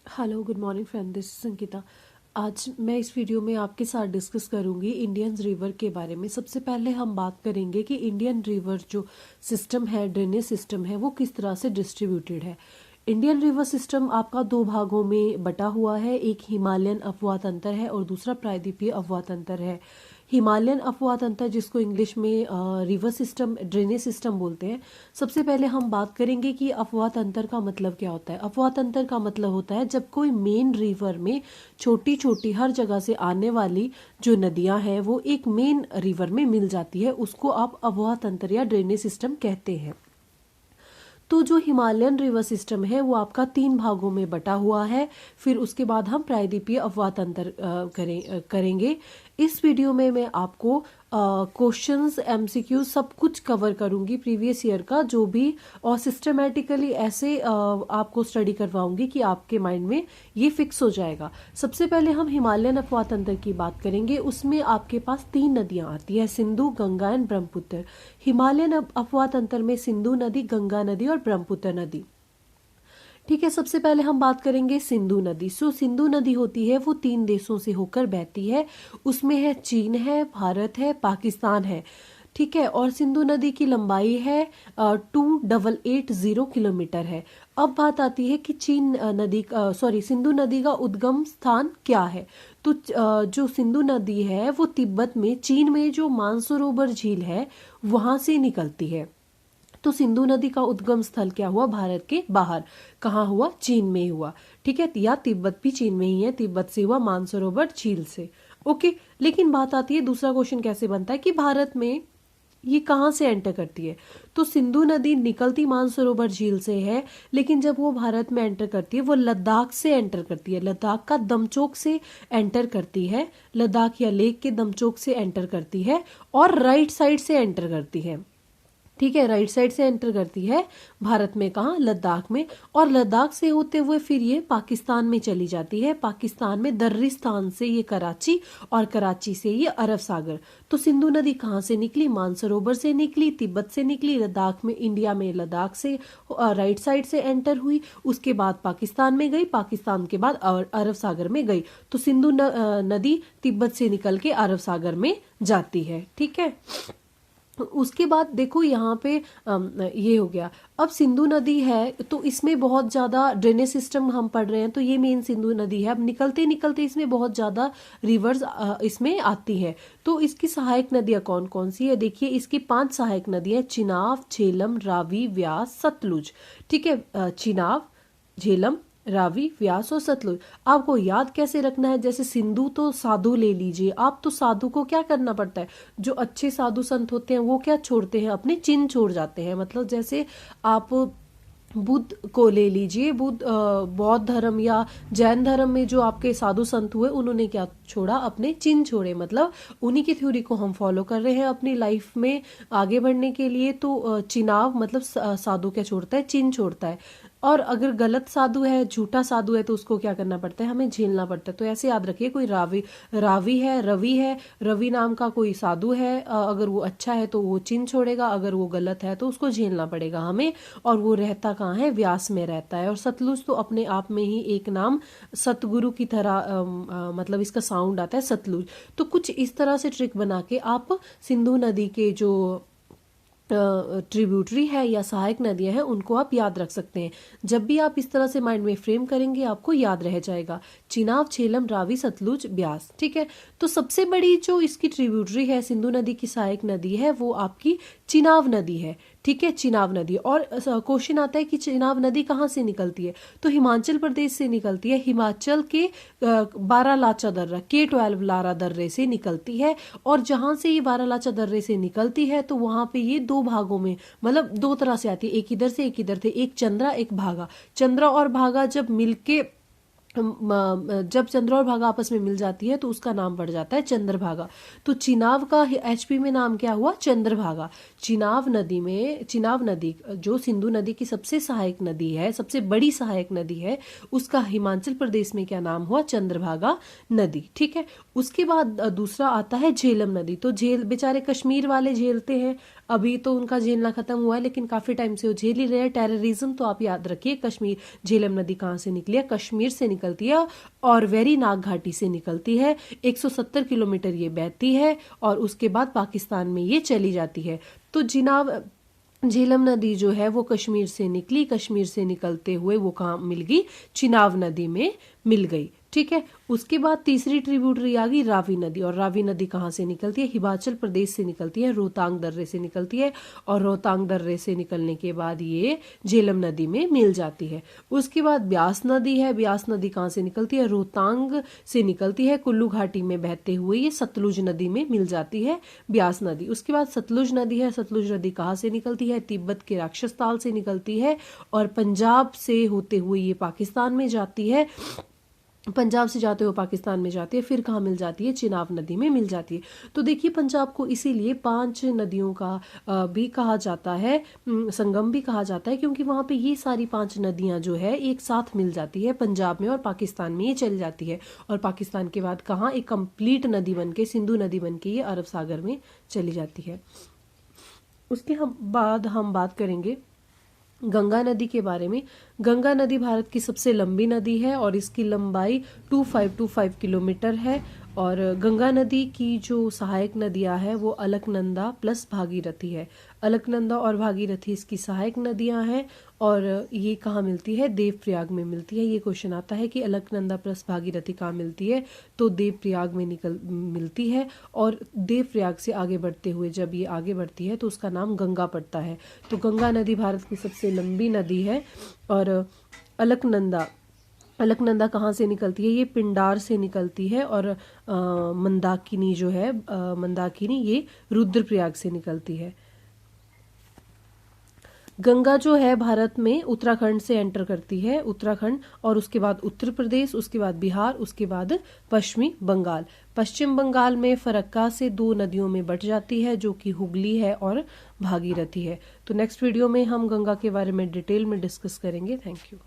Hello good morning friend, this Sangeeta. आज मैं इस वीडियो में आपके साथ डिस्कस करूंगी इंडियन रिवर के बारे में। सबसे पहले हम बात करेंगे कि इंडियन रिवर जो सिस्टम है, ड्रेनेज सिस्टम है, वो किस तरह से डिस्ट्रीब्यूटेड है। इंडियन रिवर सिस्टम आपका दो भागों में बटा हुआ है। एक हिमालयन अपवाह तंत्र है और दूसरा प्रायद्वीपीय अपवाह तंत्र है। हिमालयन अपवाह तंत्र, जिसको इंग्लिश में रिवर सिस्टम, ड्रेनेज सिस्टम बोलते हैं। सबसे पहले हम बात करेंगे कि अपवाह तंत्र का मतलब क्या होता है। अपवाह तंत्र का मतलब होता है जब कोई मेन रिवर में छोटी छोटी हर जगह से आने वाली जो नदियां हैं वो एक मेन रिवर में मिल जाती है, उसको आप अपवाह तंत्र या ड्रेनेज सिस्टम कहते हैं। तो जो हिमालयन रिवर सिस्टम है वो आपका 3 भागों में बटा हुआ है। फिर उसके बाद हम प्रायद्वीपीय अपवाह तंत्र करेंगे। इस वीडियो में मैं आपको क्वेश्चंस, एमसीक्यू सब कुछ कवर करूंगी प्रीवियस ईयर का जो भी, और सिस्टमेटिकली ऐसे आपको स्टडी करवाऊंगी कि आपके माइंड में ये फिक्स हो जाएगा। सबसे पहले हम हिमालयन अपवाह तंत्र की बात करेंगे। उसमें आपके पास 3 नदियां आती है, सिंधु, गंगा एंड ब्रह्मपुत्र। हिमालयन अपवाह तंत्र में सिंधु नदी, गंगा नदी और ब्रह्मपुत्र नदी। ठीक है, सबसे पहले हम बात करेंगे सिंधु नदी। सिंधु नदी होती है वो 3 देशों से होकर बहती है। उसमें है चीन है, भारत है, पाकिस्तान है। ठीक है, और सिंधु नदी की लंबाई है 2880 किलोमीटर है। अब बात आती है कि सिंधु नदी का उद्गम स्थान क्या है। तो जो सिंधु नदी है वो तिब्बत में, चीन में जो मानसरोवर झील है वहां से निकलती है। तो सिंधु नदी का उद्गम स्थल क्या हुआ? भारत के बाहर। कहाँ हुआ? चीन में हुआ। ठीक है, या तिब्बत भी चीन में ही है, तिब्बत से हुआ मानसरोवर झील से। ओके, लेकिन बात आती है दूसरा क्वेश्चन कैसे बनता है कि भारत में ये कहाँ से एंटर करती है। तो सिंधु नदी निकलती मानसरोवर झील से है, लेकिन जब वो भारत में एंटर करती है वो लद्दाख से एंटर करती है। लद्दाख का दमचोक से एंटर करती है, लद्दाख या लेह के दमचोक से एंटर करती है और राइट साइड से एंटर करती है। ठीक है, राइट साइड से एंटर करती है भारत में, कहाँ? लद्दाख में। और लद्दाख से होते हुए फिर ये पाकिस्तान में चली जाती है। पाकिस्तान में दर्रिस्तान से ये कराची, और कराची से ये अरब सागर। तो सिंधु नदी कहाँ से निकली? मानसरोवर से निकली, तिब्बत से निकली, लद्दाख में, इंडिया में लद्दाख से राइट साइड से एंटर हुई, उसके बाद पाकिस्तान में गई, पाकिस्तान के बाद अरब सागर में गई। तो सिंधु नदी तिब्बत से निकल के अरब सागर में जाती है। ठीक है, उसके बाद देखो यहाँ पे ये हो गया। अब सिंधु नदी है तो इसमें बहुत ज़्यादा ड्रेनेज सिस्टम हम पढ़ रहे हैं, तो ये मेन सिंधु नदी है। अब निकलते निकलते इसमें बहुत ज़्यादा रिवर्स इसमें आती है। तो इसकी सहायक नदियाँ कौन कौन सी है? देखिए, इसकी 5 सहायक नदियाँ: चिनाब, झेलम, रावी, व्यास, सतलुज। ठीक है, चिनाब, झेलम, रावी, व्यास और सतलुज। आपको याद कैसे रखना है? जैसे सिंधु तो साधु ले लीजिए आप, तो साधु को क्या करना पड़ता है? जो अच्छे साधु संत होते हैं वो क्या छोड़ते हैं? अपने चिन्ह छोड़ जाते हैं। मतलब जैसे आप बुद्ध को ले लीजिए, बुद्ध बौद्ध धर्म या जैन धर्म में जो आपके साधु संत हुए, उन्होंने क्या छोड़ा? अपने चिन्ह छोड़े। मतलब उन्हीं की थ्योरी को हम फॉलो कर रहे हैं अपनी लाइफ में आगे बढ़ने के लिए। तो चिनाव मतलब साधु क्या छोड़ता है? चिन्ह छोड़ता है। और अगर गलत साधु है, झूठा साधु है, तो उसको क्या करना पड़ता है? हमें झेलना पड़ता है। तो ऐसे याद रखिए, कोई रावी है, रवि नाम का कोई साधु है, अगर वो अच्छा है तो वो चिन्ह छोड़ेगा, अगर वो गलत है तो उसको झेलना पड़ेगा हमें। और वो रहता कहाँ है? व्यास में रहता है। और सतलुज तो अपने आप में ही एक नाम सतगुरु की तरह, मतलब इसका साउंड आता है सतलुज। तो कुछ इस तरह से ट्रिक बना के आप सिंधु नदी के जो ट्रिब्यूटरी है या सहायक नदियां हैं उनको आप याद रख सकते हैं। जब भी आप इस तरह से माइंड में फ्रेम करेंगे आपको याद रह जाएगा, चिनाब, झेलम, रावी, सतलुज, ब्यास। ठीक है, तो सबसे बड़ी जो इसकी ट्रिब्यूटरी है, सिंधु नदी की सहायक नदी है, वो आपकी चिनाब नदी है। ठीक है, चिनाब नदी। और क्वेश्चन आता है कि चिनाब नदी कहाँ से निकलती है? तो हिमाचल प्रदेश से निकलती है। हिमाचल के बारालाचा दर्रा, K12 लारा दर्रे से निकलती है। और जहां से ये बारालाचा दर्रे से निकलती है तो वहां पे ये 2 भागों में, मतलब 2 तरह से आती है, एक इधर से एक इधर से, एक चंद्रा एक भागा। चंद्रा और भागा जब मिलके जब चंद्र और भागा आपस में मिल जाती है तो उसका नाम पड़ जाता है चंद्रभागा। तो चिनाब का एचपी में नाम क्या हुआ? चंद्रभागा। चिनाब नदी जो सिंधु नदी की सबसे सहायक नदी है, सबसे बड़ी सहायक नदी है, उसका हिमाचल प्रदेश में क्या नाम हुआ? चंद्रभागा नदी। ठीक है, उसके बाद दूसरा आता है झेलम नदी। तो बेचारे कश्मीर वाले झेलते हैं, अभी तो उनका झेलना खत्म हुआ है, लेकिन काफी टाइम से वो झेल ही रहे हैं टेररिज्म। तो आप याद रखिए, कश्मीर झेलम नदी कहाँ से निकली है? कश्मीर से निकलती है और वेरी नाग घाटी से निकलती है। 170 किलोमीटर ये बहती है और उसके बाद पाकिस्तान में ये चली जाती है। तो झेलम नदी जो है वो कश्मीर से निकली, कश्मीर से निकलते हुए वो कहाँ मिल गई? चिनाब नदी में मिल गई। ठीक है, उसके बाद तीसरी ट्रिब्यूटरी आ गई रावी नदी। और रावी नदी कहाँ से निकलती है? हिमाचल प्रदेश से निकलती है, रोहतांग दर्रे से निकलती है। और रोहतांग दर्रे से निकलने के बाद ये झेलम नदी में मिल जाती है। उसके बाद ब्यास नदी है। ब्यास नदी कहाँ से निकलती है? रोहतांग से निकलती है, कुल्लू घाटी में बहते हुए ये सतलुज नदी में मिल जाती है ब्यास नदी। उसके बाद सतलुज नदी है। सतलुज नदी कहाँ से निकलती है? तिब्बत के राक्षस ताल से निकलती है और पंजाब से होते हुए ये पाकिस्तान में जाती है। पंजाब से जाते हुए पाकिस्तान में जाती है, फिर कहाँ मिल जाती है? चिनाब नदी में मिल जाती है। तो देखिए, पंजाब को इसीलिए 5 नदियों का भी कहा जाता है, संगम भी कहा जाता है, क्योंकि वहाँ पे ये सारी 5 नदियाँ जो है एक साथ मिल जाती है पंजाब में, और पाकिस्तान में ये चली जाती है। और पाकिस्तान के बाद कहाँ? एक कंप्लीट नदी बन के, सिंधु नदी बन के ये अरब सागर में चली जाती है। उसके बाद हम बात करेंगे गंगा नदी के बारे में। गंगा नदी भारत की सबसे लंबी नदी है और इसकी लंबाई 2525 किलोमीटर है। और गंगा नदी की जो सहायक नदियां हैं वो अलकनंदा प्लस भागीरथी है। अलकनंदा और भागीरथी इसकी सहायक नदियां हैं और ये कहाँ मिलती है? देवप्रयाग में मिलती है। ये क्वेश्चन आता है कि अलकनंदा प्लस भागीरथी कहाँ मिलती है? तो देवप्रयाग में मिलती है। और देवप्रयाग से आगे बढ़ते हुए जब ये आगे बढ़ती है तो उसका नाम गंगा पड़ता है। तो गंगा नदी भारत की सबसे लंबी नदी है। और अलकनंदा कहाँ से निकलती है? ये पिंडार से निकलती है। और मंदाकिनी जो है, मंदाकिनी ये रुद्रप्रयाग से निकलती है। गंगा जो है भारत में उत्तराखंड से एंटर करती है, उत्तराखंड, और उसके बाद उत्तर प्रदेश, उसके बाद बिहार, उसके बाद पश्चिमी बंगाल। पश्चिम बंगाल में फरक्का से 2 नदियों में बट जाती है, जो कि हुगली है और भागीरथी है। तो नेक्स्ट वीडियो में हम गंगा के बारे में डिटेल में डिस्कस करेंगे। Thank you.